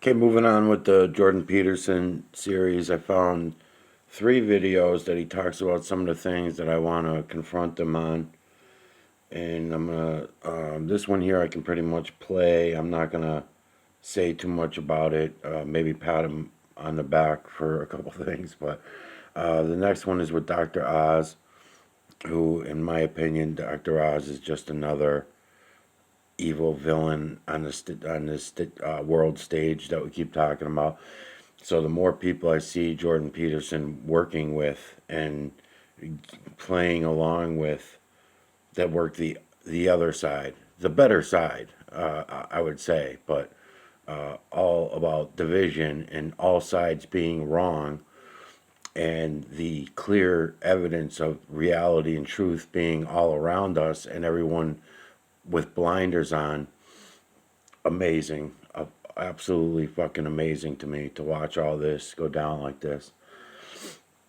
Okay, moving on with the Jordan Peterson series, I found three videos that he talks about some of the things that I want to confront him on. And I'm gonna, this one here I can pretty much play. I'm not gonna say too much about it. Maybe pat him on the back for a couple things. But the next one is with Dr. Oz, who, in my opinion, Dr. Oz is just another evil villain on this world stage that we keep talking about. So the more people I see Jordan Peterson working with and playing along with that work the other side, the better side, I would say, but all about division and all sides being wrong and the clear evidence of reality and truth being all around us and everyone with blinders on. Amazing. Absolutely fucking amazing to me to watch all this go down like this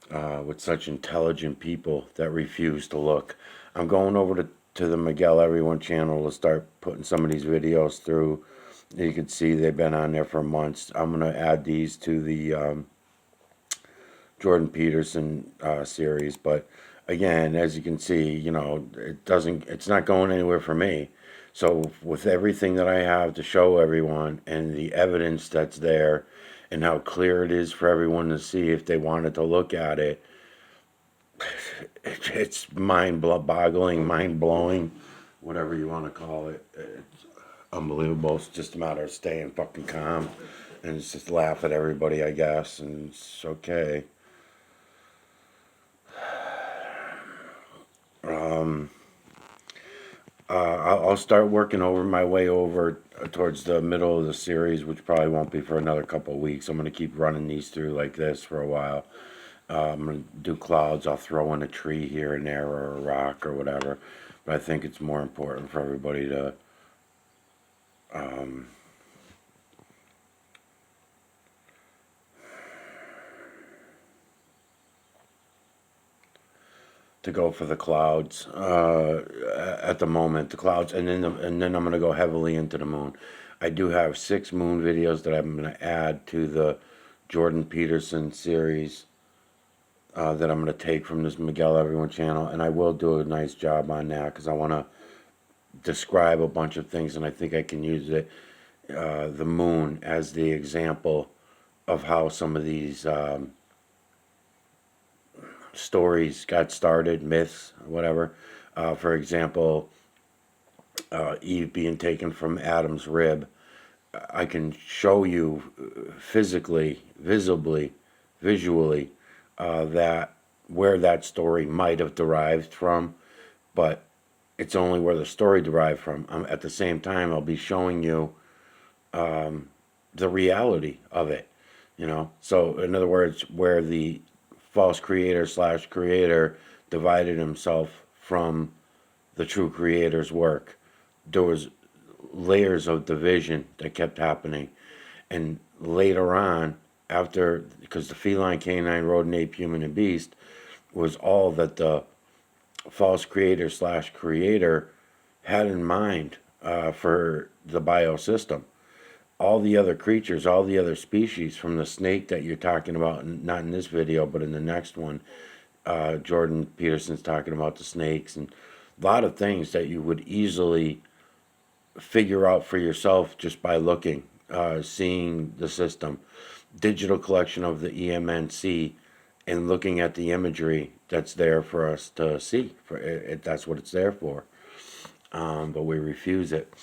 with such intelligent people that refuse to look. I'm going over to the Miguel Everyone channel to start putting some of these videos through. You can see they've been on there for months. I'm going to add these to the Jordan Peterson series. But again, as you can see, it's not going anywhere for me. So with everything that I have to show everyone and the evidence that's there and how clear it is for everyone to see if they wanted to look at it, it's mind-boggling, mind-blowing, whatever you want to call it. It's unbelievable. It's just a matter of staying fucking calm and just laugh at everybody, I guess, and it's okay. I'll start working over my way over towards the middle of the series, which probably won't be for another couple of weeks. I'm going to keep running these through like this for a while. I'm going to do clouds. I'll throw in a tree here and there or a rock or whatever. But I think it's more important for everybody to go for the clouds at the moment. The clouds, and then I'm going to go heavily into the moon. I do have 6 moon videos that I'm going to add to the Jordan Peterson series that I'm going to take from this Miguel Everyone channel, and I will do a nice job on that because I want to describe a bunch of things, and I think I can use the moon as the example of how some of these stories got started, myths, whatever. For example, Eve being taken from Adam's rib. I can show you physically, visibly, visually, that where that story might have derived from, but it's only where the story derived from. At the same time, I'll be showing you the reality of it. So in other words, where the false creator slash creator divided himself from the true creator's work, there was layers of division that kept happening. And later on, after, because the feline, canine, rodent, ape, human, and beast was all that the false creator slash creator had in mind for the biosystem. All the other creatures, all the other species, from the snake that you're talking about, not in this video, but in the next one, Jordan Peterson's talking about the snakes and a lot of things that you would easily figure out for yourself just by looking, seeing the system, digital collection of the EMNC, and looking at the imagery that's there for us to see. For it, that's what it's there for. But we refuse it.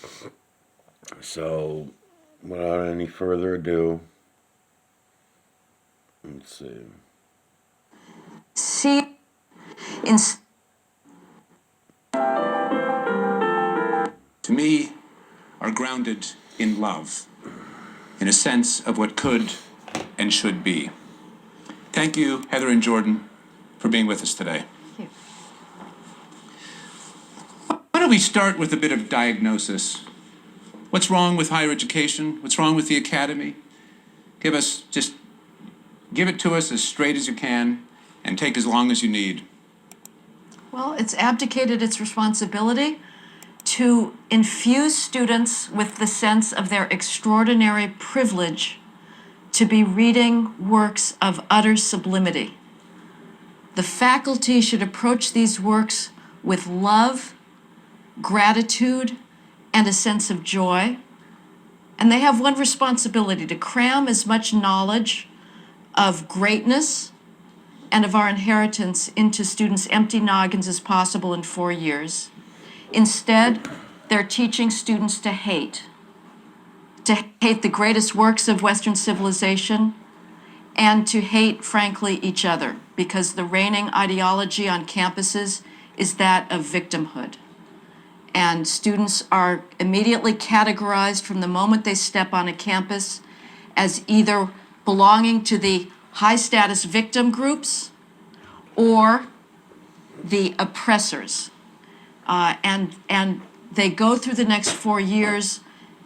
So, without any further ado, let's see. See, in to me, are grounded in love, in a sense of what could and should be. Thank you, Heather and Jordan, for being with us today. Thank you. Why don't we start with a bit of diagnosis? What's wrong with higher education? What's wrong with the academy? Give it to us as straight as you can and take as long as you need. Well, it's abdicated its responsibility to infuse students with the sense of their extraordinary privilege to be reading works of utter sublimity. The faculty should approach these works with love, gratitude, and a sense of joy. And they have one responsibility: to cram as much knowledge of greatness and of our inheritance into students' empty noggins as possible in 4 years. Instead, they're teaching students to hate the greatest works of Western civilization, and to hate, frankly, each other, because the reigning ideology on campuses is that of victimhood. And students are immediately categorized from the moment they step on a campus as either belonging to the high-status victim groups or the oppressors. And they go through the next 4 years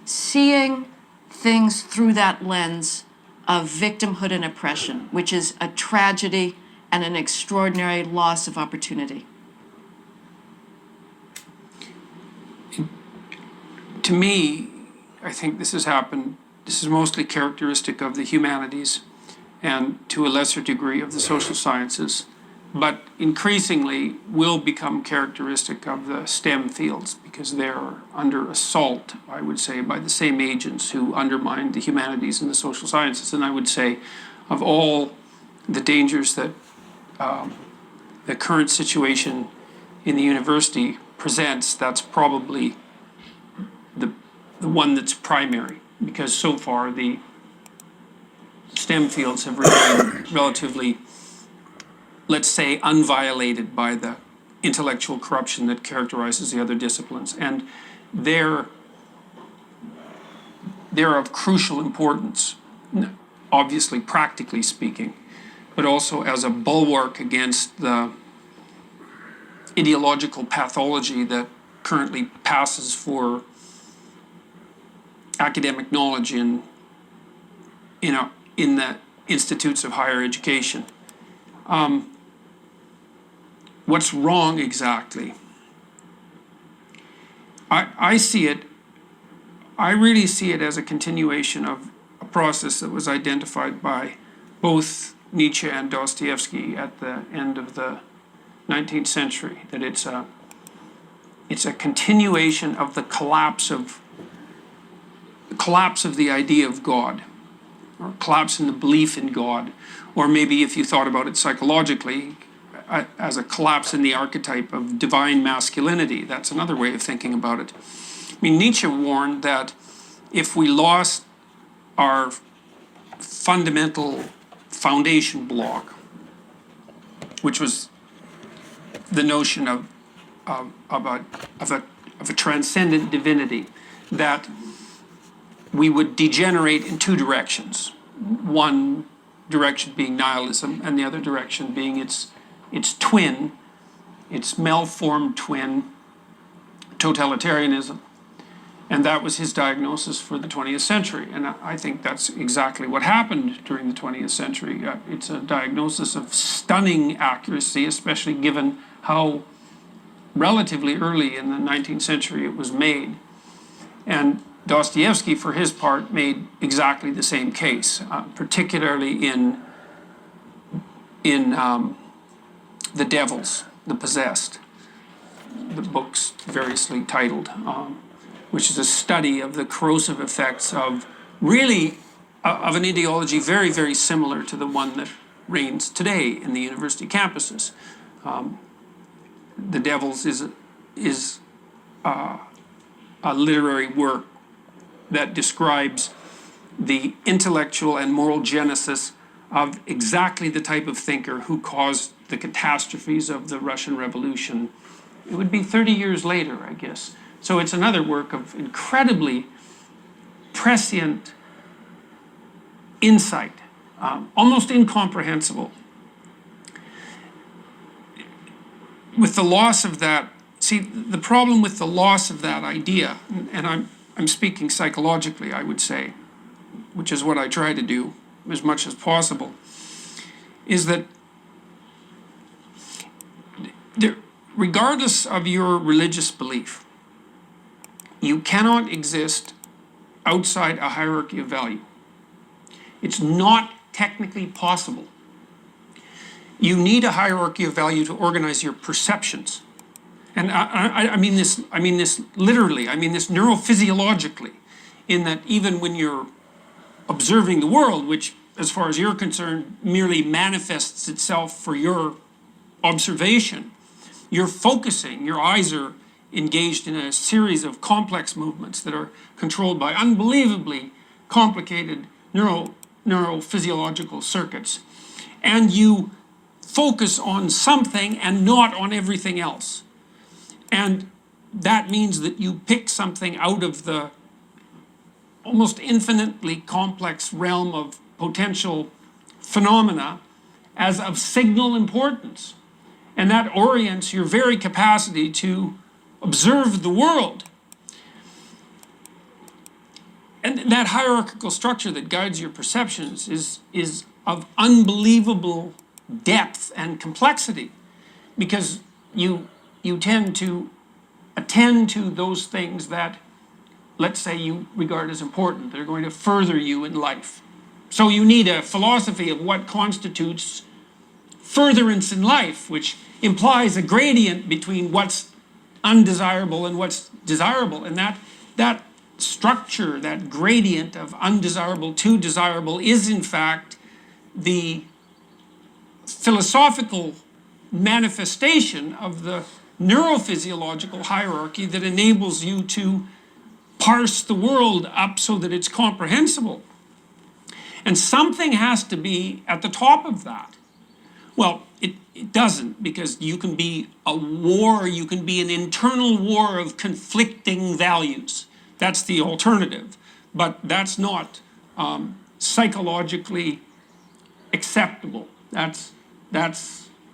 seeing things through that lens of victimhood and oppression, which is a tragedy and an extraordinary loss of opportunity. To me, I think this has happened, this is mostly characteristic of the humanities and to a lesser degree of the social sciences, but increasingly will become characteristic of the STEM fields because they're under assault, I would say, by the same agents who undermined the humanities and the social sciences. And I would say of all the dangers that the current situation in the university presents, that's probably the one that's primary, because so far the STEM fields have remained relatively, let's say, unviolated by the intellectual corruption that characterizes the other disciplines. And they're of crucial importance, obviously practically speaking, but also as a bulwark against the ideological pathology that currently passes for academic knowledge in the institutes of higher education. What's wrong exactly? I really see it as a continuation of a process that was identified by both Nietzsche and Dostoevsky at the end of the 19th century, that it's a continuation of the collapse of the idea of God, or collapse in the belief in God, or maybe if you thought about it psychologically, as a collapse in the archetype of divine masculinity. That's another way of thinking about it. I mean, Nietzsche warned that if we lost our fundamental foundation block, which was the notion of a transcendent divinity, that we would degenerate in two directions. One direction being nihilism, and the other direction being its twin, its malformed twin, totalitarianism. And that was his diagnosis for the 20th century. And I think that's exactly what happened during the 20th century. It's a diagnosis of stunning accuracy, especially given how relatively early in the 19th century it was made. And Dostoevsky, for his part, made exactly the same case, particularly in The Devils, The Possessed, the book's variously titled, which is a study of the corrosive effects of really of an ideology very, very similar to the one that reigns today in the university campuses. The Devils is a literary work that describes the intellectual and moral genesis of exactly the type of thinker who caused the catastrophes of the Russian Revolution. It would be 30 years later, I guess. So it's another work of incredibly prescient insight, almost incomprehensible. With the loss of that, see, the problem with the loss of that idea, and I'm speaking psychologically, I would say, which is what I try to do as much as possible, is that regardless of your religious belief, you cannot exist outside a hierarchy of value. It's not technically possible. You need a hierarchy of value to organize your perceptions. And I mean this literally, I mean this neurophysiologically, in that even when you're observing the world, which as far as you're concerned merely manifests itself for your observation, you're focusing, your eyes are engaged in a series of complex movements that are controlled by unbelievably complicated neurophysiological circuits. And you focus on something and not on everything else. And that means that you pick something out of the almost infinitely complex realm of potential phenomena as of signal importance. And that orients your very capacity to observe the world. And that hierarchical structure that guides your perceptions is of unbelievable depth and complexity, because you tend to attend to those things that, let's say, you regard as important, that are going to further you in life. So you need a philosophy of what constitutes furtherance in life, which implies a gradient between what's undesirable and what's desirable. And that structure, that gradient of undesirable to desirable, is in fact the philosophical manifestation of the neurophysiological hierarchy that enables you to parse the world up so that it's comprehensible. And something has to be at the top of that. Well, it doesn't, because you can be a war, you can be an internal war of conflicting values. That's the alternative. But that's not psychologically acceptable. That's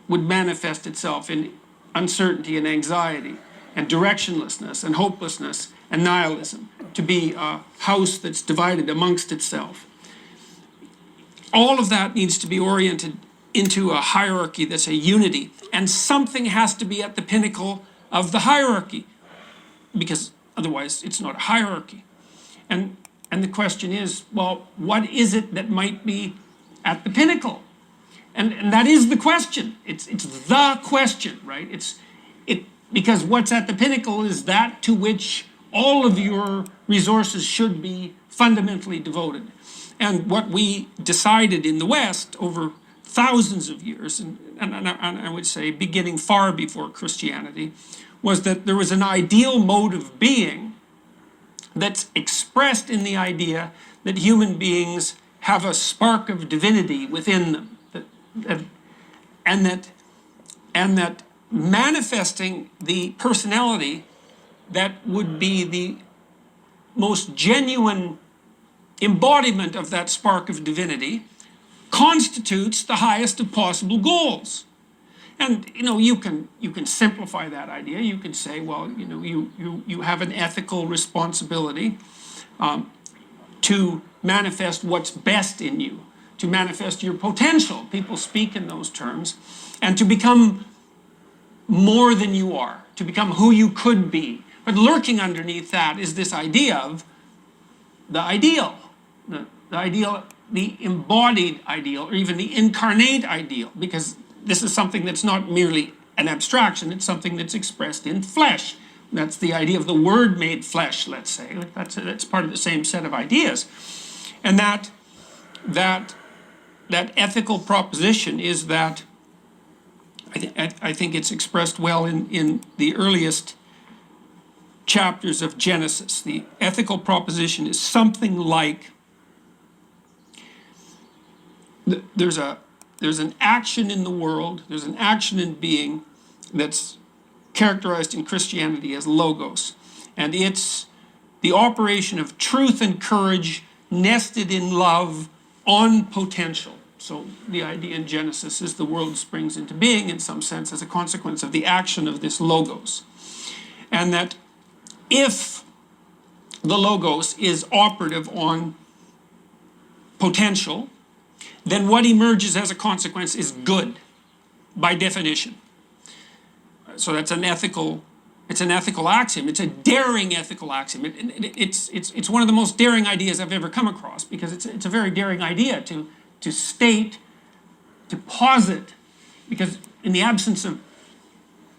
would manifest itself in uncertainty and anxiety and directionlessness and hopelessness and nihilism, to be a house that's divided amongst itself. All of that needs to be oriented into a hierarchy that's a unity, and something has to be at the pinnacle of the hierarchy, because otherwise it's not a hierarchy. And the question is, well, what is it that might be at the pinnacle? And that is the question. It's the question, right? Because what's at the pinnacle is that to which all of your resources should be fundamentally devoted. And what we decided in the West over thousands of years, and I would say beginning far before Christianity, was that there was an ideal mode of being that's expressed in the idea that human beings have a spark of divinity within them, and that manifesting the personality that would be the most genuine embodiment of that spark of divinity constitutes the highest of possible goals. And you can simplify that idea. You can say, well, you have an ethical responsibility to manifest what's best in you, to manifest your potential. People speak in those terms, and to become more than you are, to become who you could be. But lurking underneath that is this idea of the ideal, the ideal, the embodied ideal, or even the incarnate ideal, because this is something that's not merely an abstraction, it's something that's expressed in flesh. That's the idea of the Word made flesh, let's say. That's part of the same set of ideas. And that ethical proposition is that, I think it's expressed well in the earliest chapters of Genesis. The ethical proposition is something like, there's an action in the world, there's an action in being that's characterized in Christianity as logos. And it's the operation of truth and courage nested in love on potential. So the idea in Genesis is the world springs into being in some sense as a consequence of the action of this logos. And that if the logos is operative on potential, then what emerges as a consequence is good, by definition. So that's an ethical It's an ethical axiom. It's a daring ethical axiom. It's one of the most daring ideas I've ever come across, because it's a very daring idea to state, to posit, because in the absence of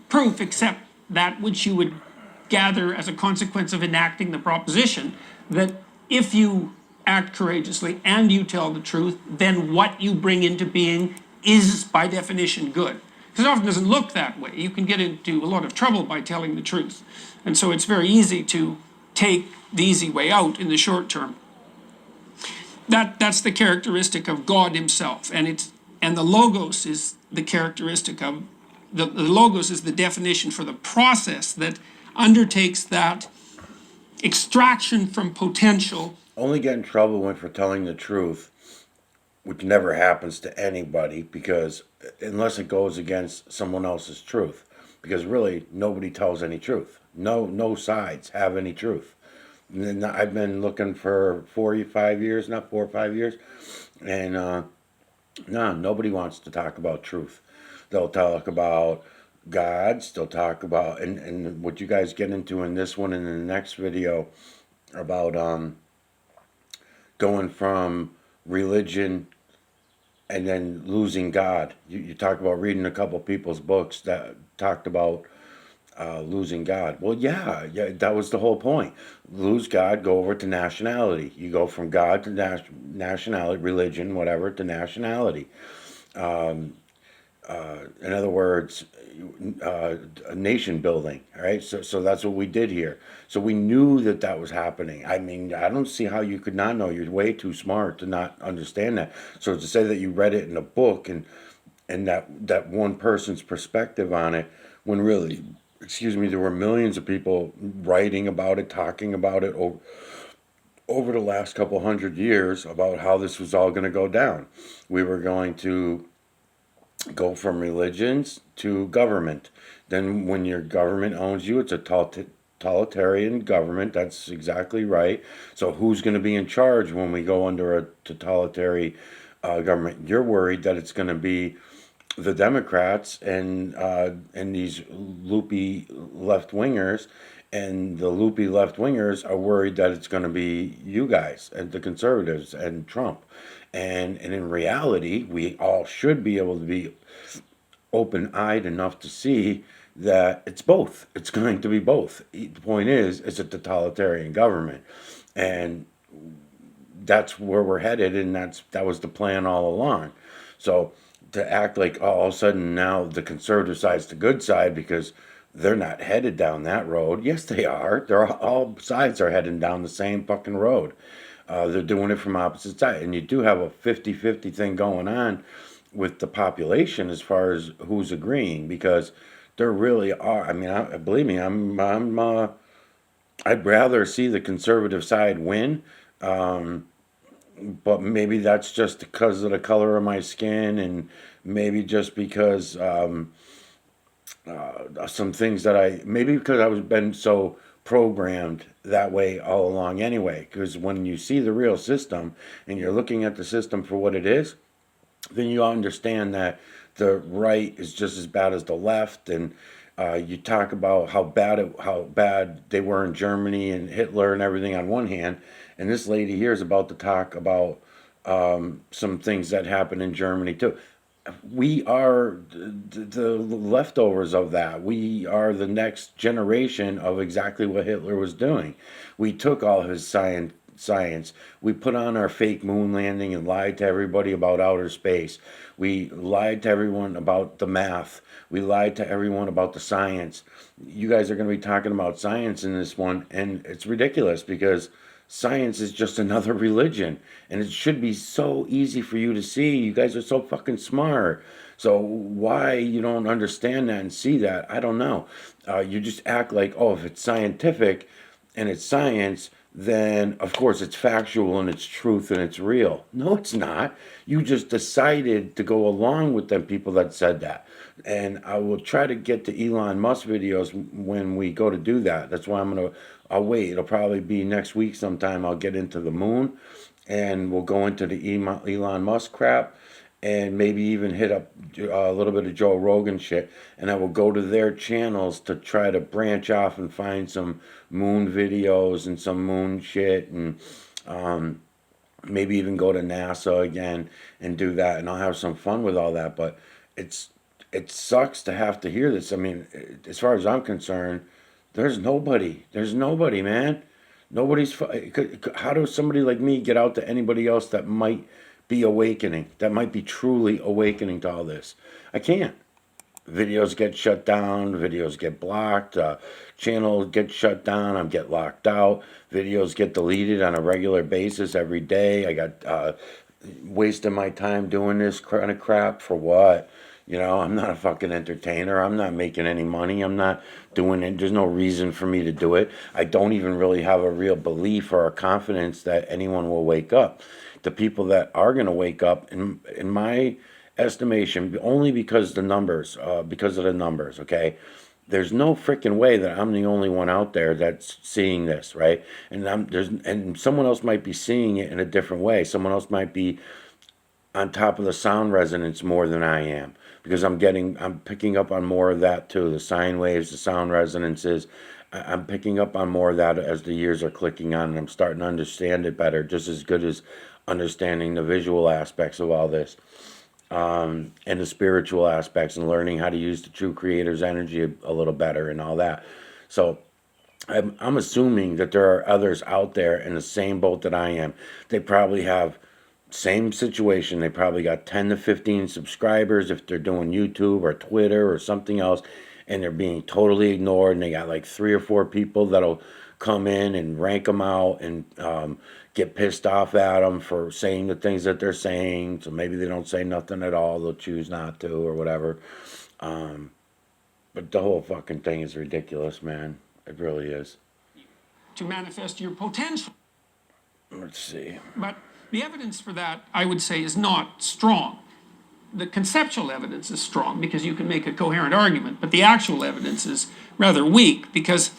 proof except that which you would gather as a consequence of enacting the proposition, that if you act courageously and you tell the truth, then what you bring into being is by definition good. Because it often doesn't look that way. You can get into a lot of trouble by telling the truth. And so it's very easy to take the easy way out in the short term. That's the characteristic of God himself. And the logos is the characteristic of the logos is the definition for the process that undertakes that extraction from potential. Only get in trouble when for telling the truth, which never happens to anybody, because unless it goes against someone else's truth, because really nobody tells any truth. No sides have any truth. And I've been looking for 5 years, not 4 or 5 years, and no, nobody wants to talk about truth. They'll talk about gods. They'll talk about and what you guys get into in this one and in the next video about going from religion and then losing God. You talk about reading a couple people's books that talked about losing God. Well, yeah, that was the whole point. Lose God, go over to nationality. You go from God to nationality, religion, whatever, to nationality. In other words, nation building, right? So that's what we did here. So we knew that that was happening. I mean, I don't see how you could not know. You're way too smart to not understand that. So to say that you read it in a book and that one person's perspective on it, when really, excuse me, there were millions of people writing about it, talking about it over the last couple hundred years about how this was all going to go down. We were going to go from religions to government. Then when your government owns you, it's a totalitarian government. That's exactly right. So who's going to be in charge when we go under a totalitarian government? You're worried that it's going to be the Democrats and these loopy left wingers, and the loopy left wingers are worried that it's going to be you guys and the conservatives and Trump. And in reality, we all should be able to be open-eyed enough to see that it's both. It's going to be both. The point is, it's a totalitarian government, and that's where we're headed, and that was the plan all along. So to act like all of a sudden now the conservative side's the good side because they're not headed down that road. Yes, they are. All sides are heading down the same fucking road. They're doing it from opposite sides. And you do have a 50-50 thing going on with the population as far as who's agreeing, because there really are. I mean, believe me, I'd rather see the conservative side win. But maybe that's just because of the color of my skin, and maybe just because some things that maybe because I was been so programmed that way all along anyway. Because when you see the real system and you're looking at the system for what it is, then you understand that the right is just as bad as the left. And you talk about how bad they were in Germany and Hitler and everything on one hand, and this lady here is about to talk about some things that happened in Germany too. We are the leftovers of that. We are the next generation of exactly what Hitler was doing. We took all his science. We put on our fake moon landing and lied to everybody about outer space. We lied to everyone about the math. We lied to everyone about the science. You guys are going to be talking about science in this one, and it's ridiculous because science is just another religion, and it should be so easy for you to see. You guys are so fucking smart. So why you don't understand that and see that, I don't know. You just act like, oh, if it's scientific and it's science, then of course it's factual and it's truth and it's real. No, it's not. You just decided to go along with them people that said that. And I will try to get to Elon Musk videos when we go to do that. That's why I'll wait. It'll probably be next week sometime. I'll get into the moon and we'll go into the Elon Musk crap. and maybe even hit up a little bit of Joe Rogan shit, and I will go to their channels to try to branch off and find some moon videos and some moon shit, and maybe even go to NASA again and do that, and I'll have some fun with all that. But it's it sucks to have to hear this. I mean, as far as I'm concerned, there's nobody. There's nobody, man. Nobody's. How does somebody like me get out to anybody else that might be awakening, that might be truly awakening to all this? I can't. Videos get shut down, videos get blocked, channels get shut down, I get locked out, videos get deleted on a regular basis every day. I got wasting my time doing this kind of crap for what? You know, I'm not a fucking entertainer. I'm not making any money. I'm not doing it. There's no reason for me to do it. I don't even really have a real belief or a confidence that anyone will wake up. The people that are going to wake up, in my estimation, only because of the numbers, okay? There's no freaking way that I'm the only one out there that's seeing this, right? And someone else might be seeing it in a different way. Someone else might be on top of the sound resonance more than I am, because I'm picking up on more of that too. The sine waves, the sound resonances. I'm picking up on more of that as the years are clicking on, and I'm starting to understand it better, just as good as understanding the visual aspects of all this, and the spiritual aspects, and learning how to use the true creator's energy a little better and all that. So I'm assuming that there are others out there in the same boat that I am. They probably have same situation. They probably got 10 to 15 subscribers if they're doing YouTube or Twitter or something else, and they're being totally ignored. And they got like 3 or 4 people that'll come in and rank them out, and get pissed off at them for saying the things that they're saying. So maybe they don't say nothing at all. They'll choose not to or whatever. But the whole fucking thing is ridiculous, man. It really is. To manifest your potential. Let's see. But the evidence for that, I would say, is not strong. The conceptual evidence is strong because you can make a coherent argument, but the actual evidence is rather weak because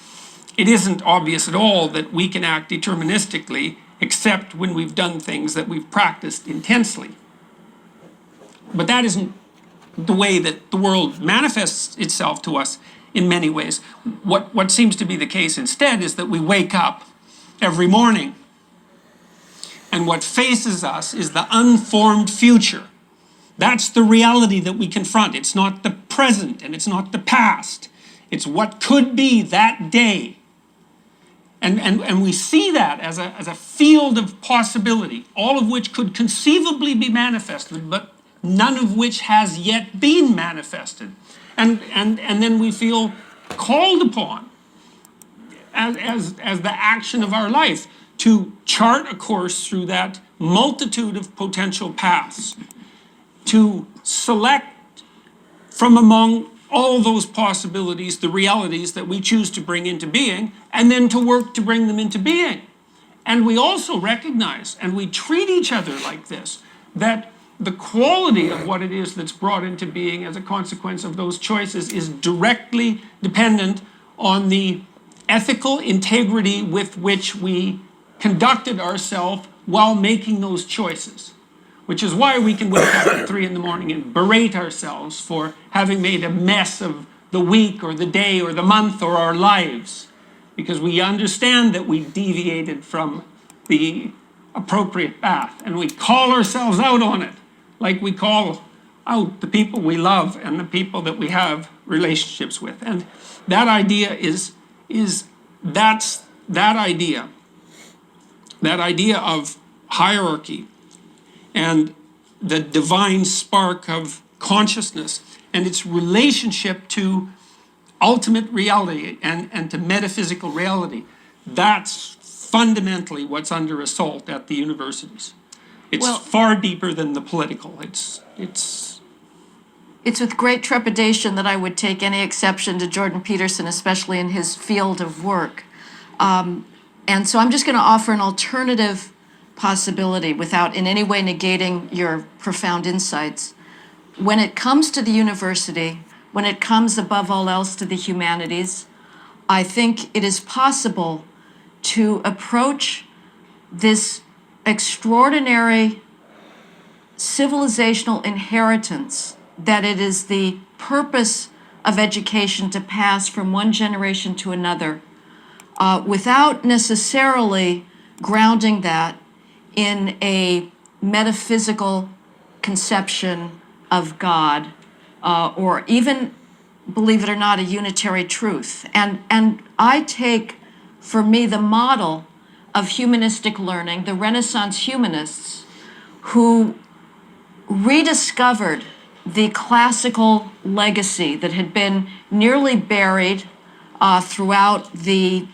it isn't obvious at all that we can act deterministically except when we've done things that we've practiced intensely. But that isn't the way that the world manifests itself to us in many ways. What seems to be the case instead is that we wake up every morning, and what faces us is the unformed future. That's the reality that we confront. It's not the present and it's not the past. It's what could be that day. And we see that as a field of possibility, all of which could conceivably be manifested, but none of which has yet been manifested. And then we feel called upon as the action of our life to chart a course through that multitude of potential paths, to select from among all those possibilities the realities that we choose to bring into being, and then to work to bring them into being. And we also recognize, and we treat each other like this, that the quality of what it is that's brought into being as a consequence of those choices is directly dependent on the ethical integrity with which we conducted ourselves while making those choices. Which is why we can wake up at 3 in the morning and berate ourselves for having made a mess of the week or the day or the month or our lives. Because we understand that we deviated from the appropriate path, and we call ourselves out on it, like we call out the people we love and the people that we have relationships with. And that idea that's that idea of hierarchy and the divine spark of consciousness and its relationship to ultimate reality and to metaphysical reality. That's fundamentally what's under assault at the universities. It's far deeper than the political. It's with great trepidation that I would take any exception to Jordan Peterson, especially in his field of work. And so I'm just going to offer an alternative possibility without in any way negating your profound insights. When it comes to the university, when it comes above all else to the humanities, I think it is possible to approach this extraordinary civilizational inheritance, that it is the purpose of education to pass from one generation to another, without necessarily grounding that in a metaphysical conception of God, or even, believe it or not, a unitary truth. And I take, for me, the model of humanistic learning, the Renaissance humanists who rediscovered the classical legacy that had been nearly buried throughout the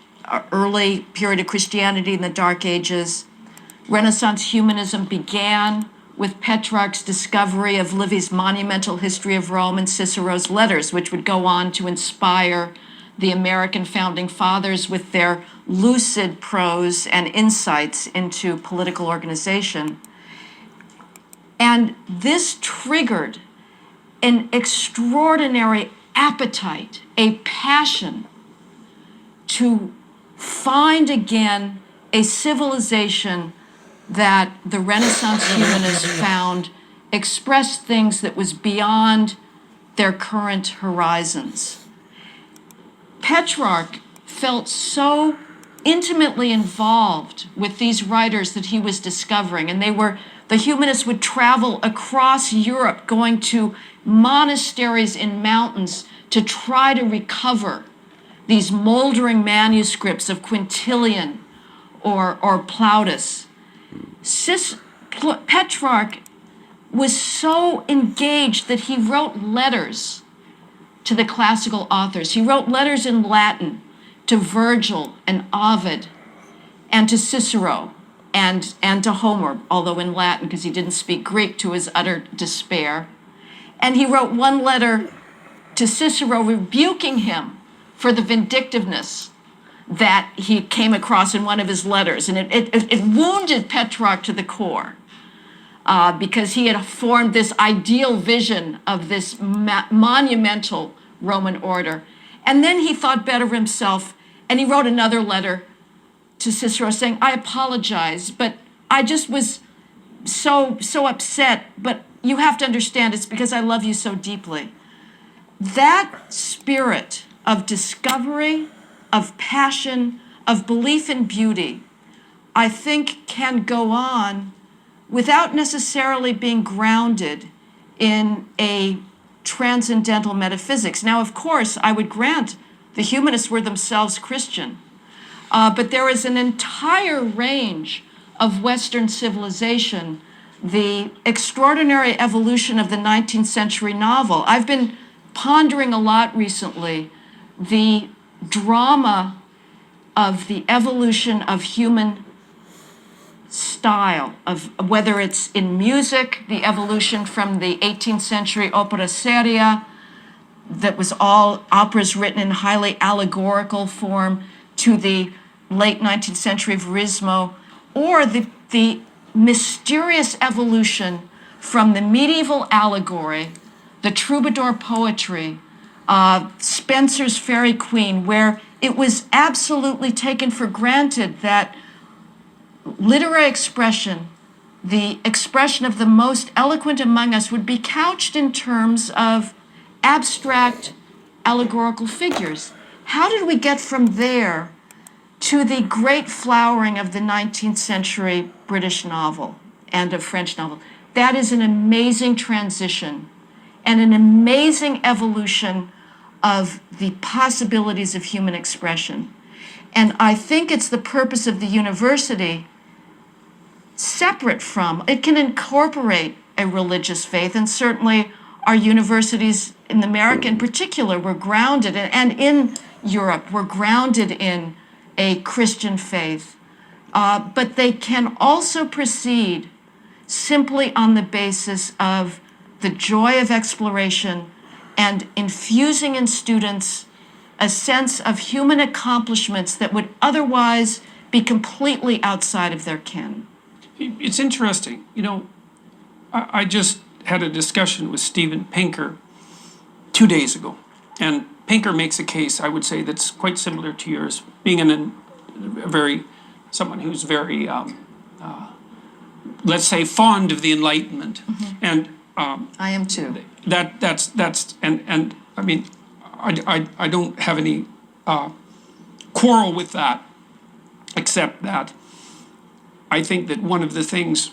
early period of Christianity in the Dark Ages. Renaissance humanism began with Petrarch's discovery of Livy's monumental history of Rome and Cicero's letters, which would go on to inspire the American founding fathers with their lucid prose and insights into political organization. And this triggered an extraordinary appetite, a passion to find again a civilization that the Renaissance humanists found expressed things that was beyond their current horizons. Petrarch felt so intimately involved with these writers that he was discovering, and the humanists would travel across Europe going to monasteries in mountains to try to recover these moldering manuscripts of Quintilian or Plautus. Petrarch was so engaged that he wrote letters to the classical authors. He wrote letters in Latin to Virgil and Ovid and to Cicero and to Homer, although in Latin because he didn't speak Greek, to his utter despair. And he wrote one letter to Cicero rebuking him for the vindictiveness that he came across in one of his letters. And it wounded Petrarch to the core because he had formed this ideal vision of this monumental Roman order. And then he thought better of himself, and he wrote another letter to Cicero saying, I apologize, but I just was so upset, but you have to understand it's because I love you so deeply. That spirit of discovery, of passion, of belief in beauty, I think can go on without necessarily being grounded in a transcendental metaphysics. Now, of course, I would grant the humanists were themselves Christian, but there is an entire range of Western civilization, the extraordinary evolution of the 19th century novel. I've been pondering a lot recently the drama of the evolution of human style, of whether it's in music, the evolution from the 18th century opera seria, that was all operas written in highly allegorical form, to the late 19th century verismo, or the mysterious evolution from the medieval allegory, the troubadour poetry, Spenser's Faerie Queene, where it was absolutely taken for granted that literary expression, the expression of the most eloquent among us, would be couched in terms of abstract allegorical figures. How did we get from there to the great flowering of the 19th century British novel and of French novel? That is an amazing transition and an amazing evolution of the possibilities of human expression. And I think it's the purpose of the university, separate from, it can incorporate a religious faith, and certainly our universities in America in particular were grounded, and in Europe were grounded in a Christian faith. But they can also proceed simply on the basis of the joy of exploration and infusing in students a sense of human accomplishments that would otherwise be completely outside of their ken. It's interesting, I just had a discussion with Steven Pinker 2 days ago, and Pinker makes a case, I would say, that's quite similar to yours, being someone who's very let's say, fond of the Enlightenment. And I am too. that's and I mean, I don't have any quarrel with that, except that I think that one of the things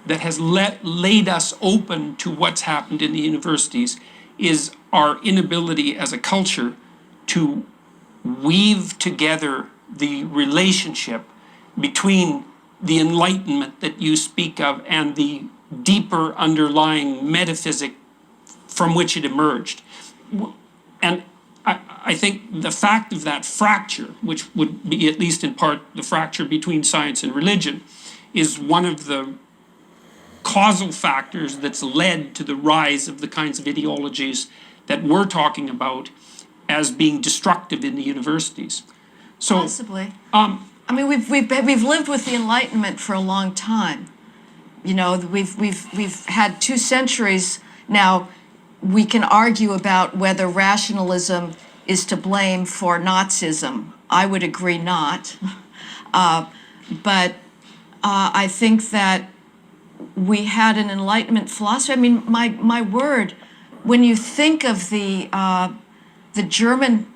that has laid us open to what's happened in the universities is our inability as a culture to weave together the relationship between the enlightenment that you speak of and the deeper underlying metaphysic from which it emerged. And I think the fact of that fracture, which would be at least in part the fracture between science and religion, is one of the causal factors that's led to the rise of the kinds of ideologies that we're talking about as being destructive in the universities. So, Possibly. I mean, we've lived with the Enlightenment for a long time. You know, we've had 2 centuries now. We can argue about whether rationalism is to blame for Nazism. I would agree not. But I think that we had an Enlightenment philosophy. I mean, my word, when you think of the German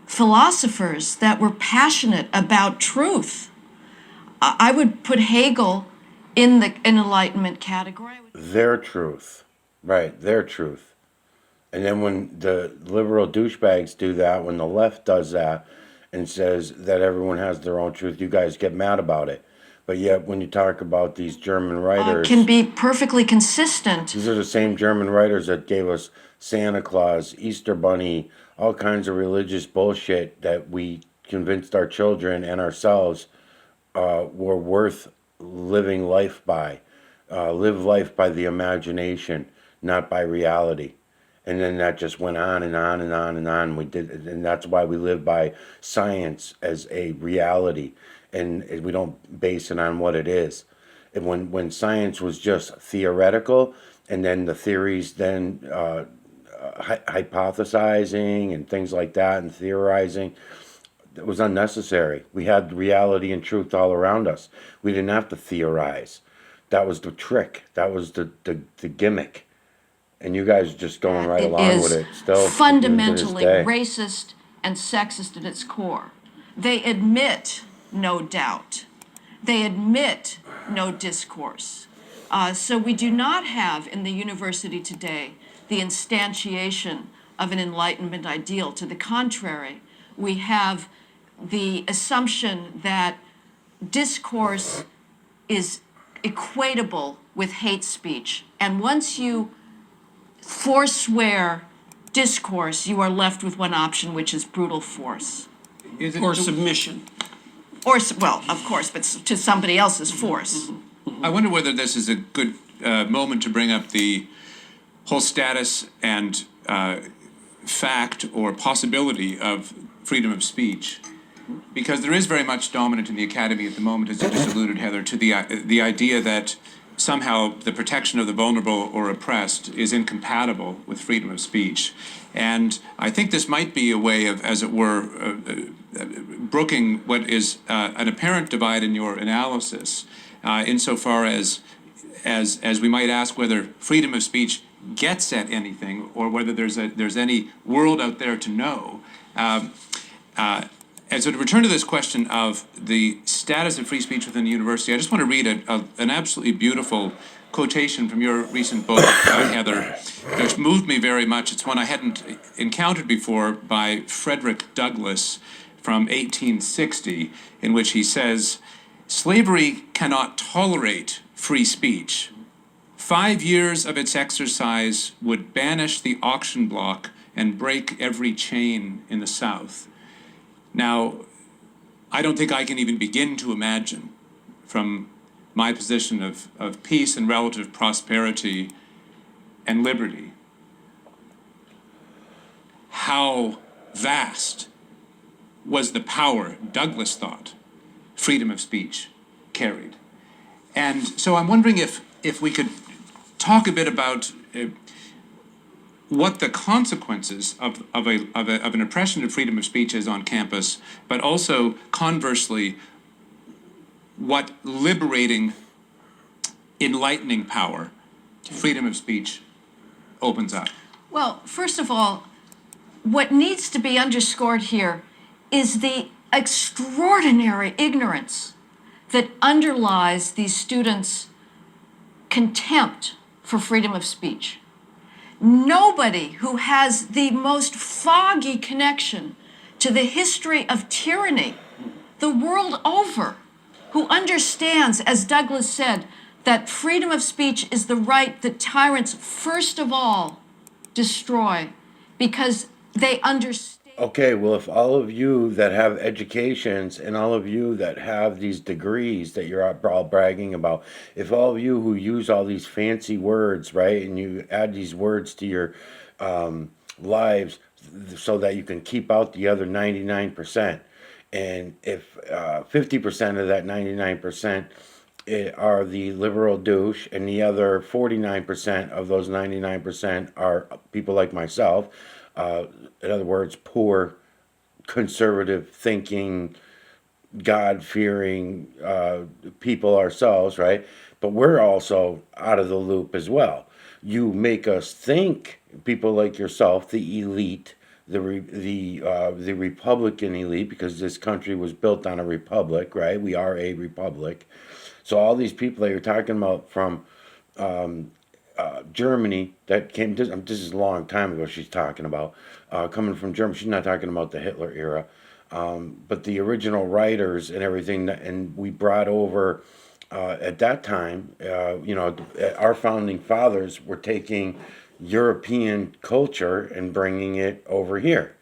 philosophers that were passionate about truth, I would put Hegel in the Enlightenment category. Their truth. Right, their truth. And then when the liberal douchebags do that, when the left does that and says that everyone has their own truth, you guys get mad about it. But yet, when you talk about these German writers, Can be perfectly consistent. these are the same German writers that gave us Santa Claus, Easter Bunny, all kinds of religious bullshit that we convinced our children and ourselves were worth living life by. Live life by the imagination, not by reality. And then that just went on and on and on and on. We did, and that's why we live by science as a reality, and we don't base it on what it is. And when science was just theoretical, and then the theories then hypothesizing and things like that, and theorizing, it was unnecessary. We had reality and truth all around us. We didn't have to theorize. That was the trick. That was the gimmick. And you guys are just going right It along with is it still. fundamentally to this day. racist and sexist at its core. They admit no doubt. They admit no discourse. So we do not have in the university today the instantiation of an Enlightenment ideal. To the contrary, we have the assumption that discourse is equatable with hate speech. And once you forswear discourse, you are left with one option, which is brutal force. or submission. Or, well, of course, but to somebody else's force. I wonder whether this is a good moment to bring up the whole status and fact or possibility of freedom of speech, because there is very much dominant in the academy at the moment, as you just alluded, Heather, to the idea that somehow the protection of the vulnerable or oppressed is incompatible with freedom of speech. And I think this might be a way of, as it were, brooking what is an apparent divide in your analysis, insofar as we might ask whether freedom of speech gets at anything, or whether there's any world out there to know. And so to return to this question of the status of free speech within the university, I just want to read an absolutely beautiful quotation from your recent book, Heather, which moved me very much. It's one I hadn't encountered before, by Frederick Douglass from 1860, in which he says, "Slavery cannot tolerate free speech. 5 years of its exercise would banish the auction block and break every chain in the South." Now, I don't think I can even begin to imagine, from my position of peace and relative prosperity and liberty, how vast was the power Douglass thought freedom of speech carried. And so I'm wondering if we could talk a bit about what the consequences of an oppression of freedom of speech is on campus, but also conversely, what liberating enlightening power freedom of speech opens up? Well, first of all, what needs to be underscored here is the extraordinary ignorance that underlies these students' contempt for freedom of speech. Nobody who has the most foggy connection to the history of tyranny the world over, who understands, as Douglas said, that freedom of speech is the right that tyrants first of all destroy because they understand. Okay, well, if all of you that have educations and all of you that have these degrees that you're all bragging about, if all of you who use all these fancy words, right, and you add these words to your lives so that you can keep out the other 99%, and if 50% of that 99% are the liberal douche, and the other 49% of those 99% are people like myself, in other words, poor, conservative thinking, God fearing people ourselves, right? But we're also out of the loop as well. You make us think, people like yourself, the elite, the Republican elite, because this country was built on a republic, right? We are a republic. So all these people that you're talking about from Germany that came. This is a long time ago. She's talking about coming from Germany. She's not talking about the Hitler era, but the original writers and everything. And we brought over at that time. Our founding fathers were taking European culture and bringing it over here.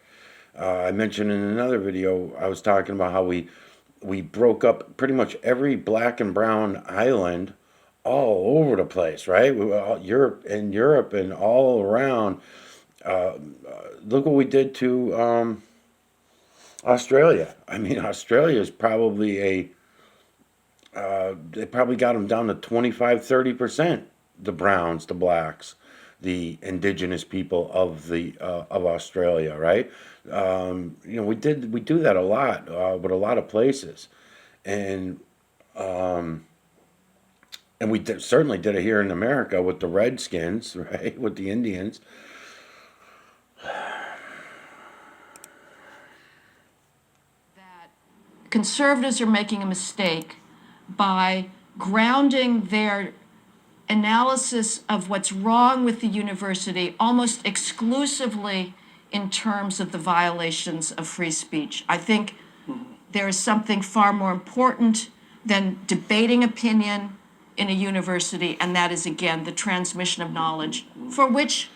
I mentioned in another video. I was talking about how we broke up pretty much every black and brown island all over the place, right? Europe and all around. Look what we did to Australia. I mean, Australia is probably they probably got them down to 25-30%. The browns, the blacks, the indigenous people of Australia, right? We do that a lot with a lot of places, and certainly did it here in America with the Redskins, right? With the Indians. That conservatives are making a mistake by grounding their analysis of what's wrong with the university almost exclusively in terms of the violations of free speech. I think there is something far more important than debating opinion in a university, and that is, again, the transmission of knowledge, for which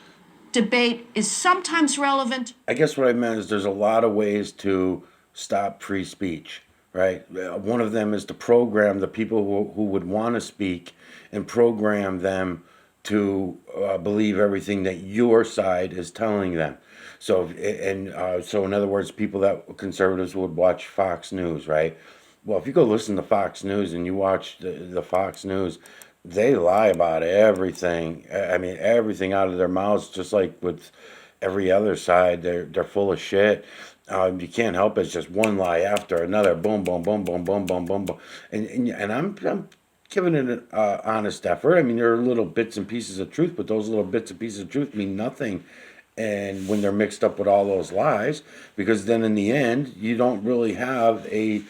debate is sometimes relevant. I guess what I meant is there's a lot of ways to stop free speech, right? One of them is to program the people who would want to speak and program them to believe everything that your side is telling them. So in other words, people that conservatives would watch Fox News, right? Well, if you go listen to Fox News and you watch the Fox News, they lie about everything. I mean, everything out of their mouths, just like with every other side. They're full of shit. You can't help it. It's just one lie after another. Boom, boom, boom, boom, boom, boom, boom, boom. And I'm giving it an honest effort. I mean, there are little bits and pieces of truth, but those little bits and pieces of truth mean nothing. And when they're mixed up with all those lies, because then in the end, you don't really have a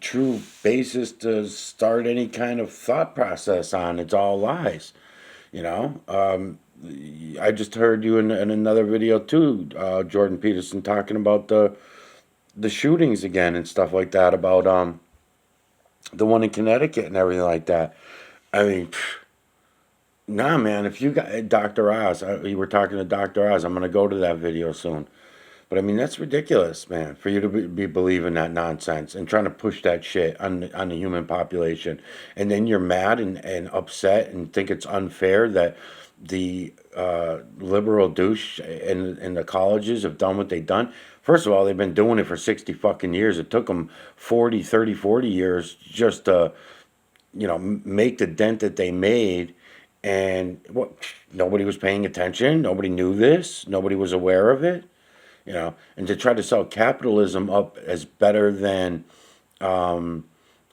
true basis to start any kind of thought process on. It's all lies, you know. I just heard you in another video too, Jordan Peterson, talking about the shootings again and stuff like that, about the one in Connecticut and everything like that. I mean, nah, man. If you got Dr. Oz, you were talking to Dr. Oz. I'm gonna go to that video soon. But I mean, that's ridiculous, man, for you to be believing that nonsense and trying to push that shit on the human population. And then you're mad and upset and think it's unfair that the liberal douche and the colleges have done what they've done. First of all, they've been doing it for 60 fucking years. It took them 40 years just to, make the dent that they made. And what? Nobody was paying attention. Nobody knew this. Nobody was aware of it. And to try to sell capitalism up as better than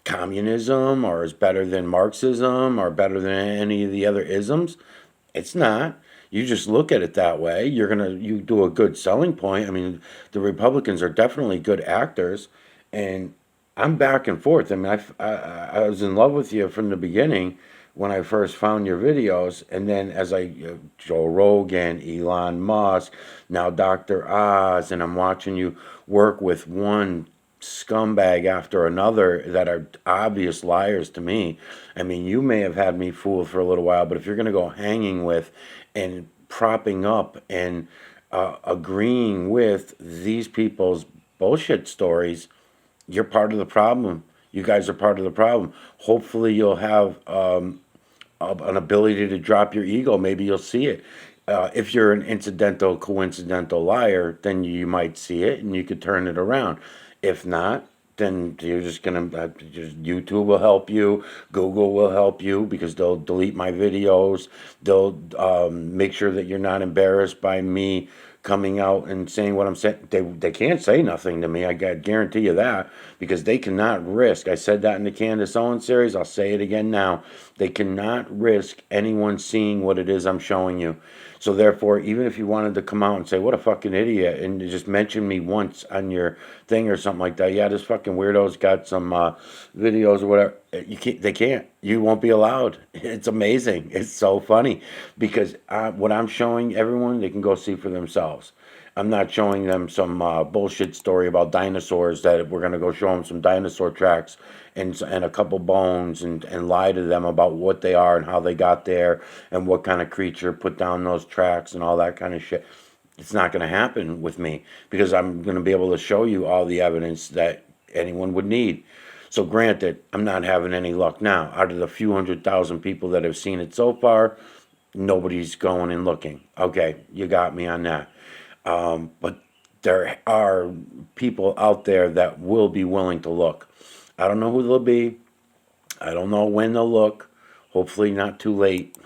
communism or is better than Marxism or better than any of the other isms. It's not. You just look at it that way. You do a good selling point. I mean, the Republicans are definitely good actors, and I'm back and forth. I mean, I was in love with you from the beginning when I first found your videos, and then as Joe Rogan, Elon Musk, now Dr. Oz, and I'm watching you work with one scumbag after another that are obvious liars to me. I mean, you may have had me fooled for a little while, but if you're going to go hanging with and propping up and agreeing with these people's bullshit stories, you're part of the problem. You guys are part of the problem. Hopefully, you'll have an ability to drop your ego. Maybe you'll see it. If you're an incidental, coincidental liar, then you might see it and you could turn it around. If not, then you're just gonna just YouTube will help you, Google will help you because they'll delete my videos. They'll make sure that you're not embarrassed by me coming out and saying what I'm saying. They can't say nothing to me. I got guarantee you that because they cannot risk. I said that in the Candace Owens series. I'll say it again now. They cannot risk anyone seeing what it is I'm showing you. So therefore, even if you wanted to come out and say what a fucking idiot and just mention me once on your thing or something like that, yeah, this fucking weirdo's got some videos or whatever. You can't. They can't. You won't be allowed. It's amazing. It's so funny because what I'm showing everyone, they can go see for themselves. I'm not showing them some bullshit story about dinosaurs that we're gonna go show them some dinosaur tracks and a couple bones and lie to them about what they are and how they got there and what kind of creature put down those tracks and all that kind of shit. It's not gonna happen with me because I'm gonna be able to show you all the evidence that anyone would need. So granted, I'm not having any luck now. Out of the few 100,000 people that have seen it so far, nobody's going and looking. Okay, you got me on that. But there are people out there that will be willing to look. I don't know who they'll be. I don't know when they'll look. Hopefully not too late.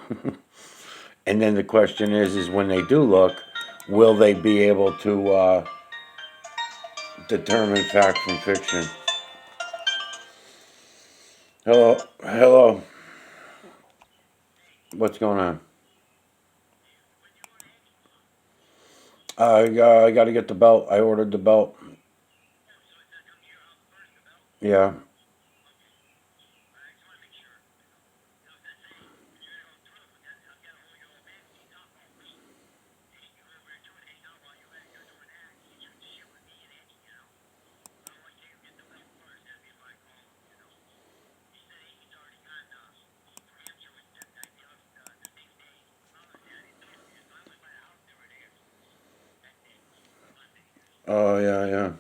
And then the question is when they do look, will they be able to determine fact from fiction? Hello, hello. What's going on? I got to get the belt. I ordered the belt. Yeah. Oh yeah, yeah.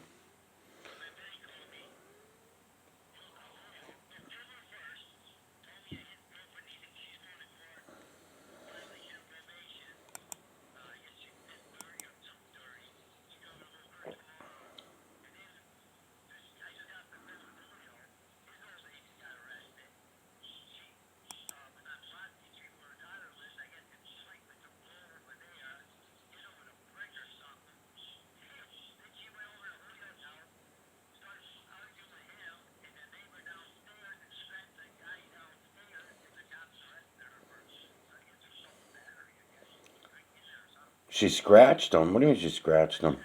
She scratched him. What do you mean she scratched him?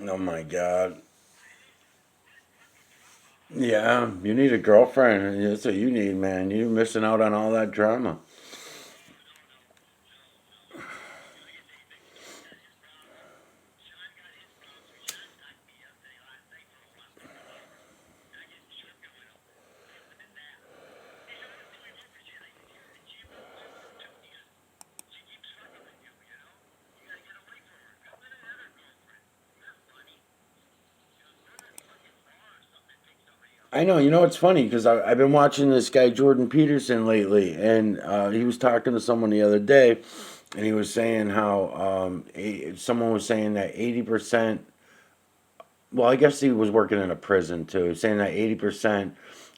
Oh my God. Yeah, you need a girlfriend. That's what you need, man. You're missing out on all that drama. I know. You know, it's funny because I've been watching this guy Jordan Peterson lately, and he was talking to someone the other day, and he was saying how someone was saying that 80%. Well, I guess he was working in a prison too. He was saying that 80%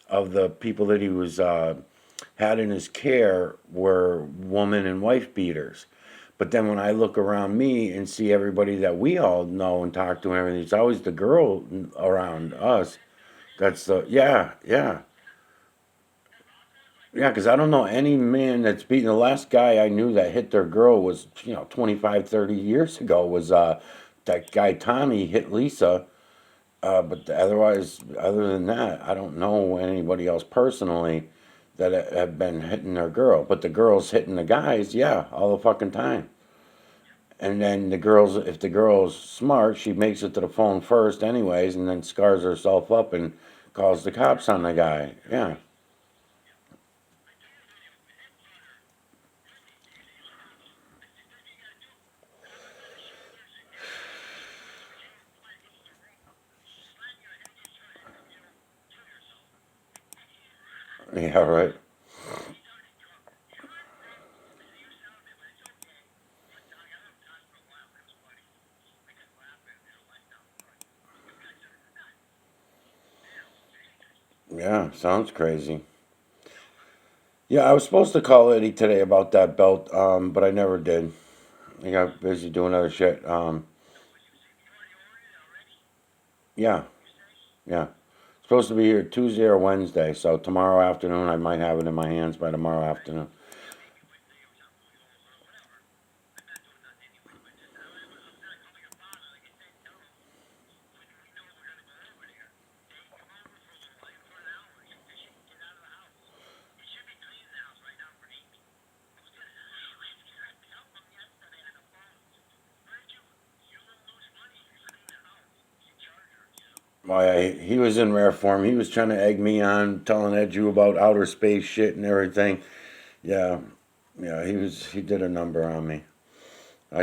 of the people that he was had in his care were woman and wife beaters. But then when I look around me and see everybody that we all know and talk to and everything, it's always the girl around us. That's the yeah, yeah. Yeah, because I don't know any man that's beaten. The last guy I knew that hit their girl was, 25, 30 years ago was that guy Tommy hit Lisa. But otherwise, other than that, I don't know anybody else personally that have been hitting their girl. But the girls hitting the guys, yeah, all the fucking time. And then the girls, if the girl's smart, she makes it to the phone first, anyways, and then scars herself up and calls the cops on the guy. Yeah, yeah, right. Yeah, sounds crazy. Yeah, I was supposed to call Eddie today about that belt, but I never did. I got busy doing other shit. Yeah, yeah. Supposed to be here Tuesday or Wednesday, so tomorrow afternoon I might have it in my hands by tomorrow afternoon. Why he was in rare form. He was trying to egg me on, telling Ed you about outer space shit and everything. Yeah, yeah. He did a number on me.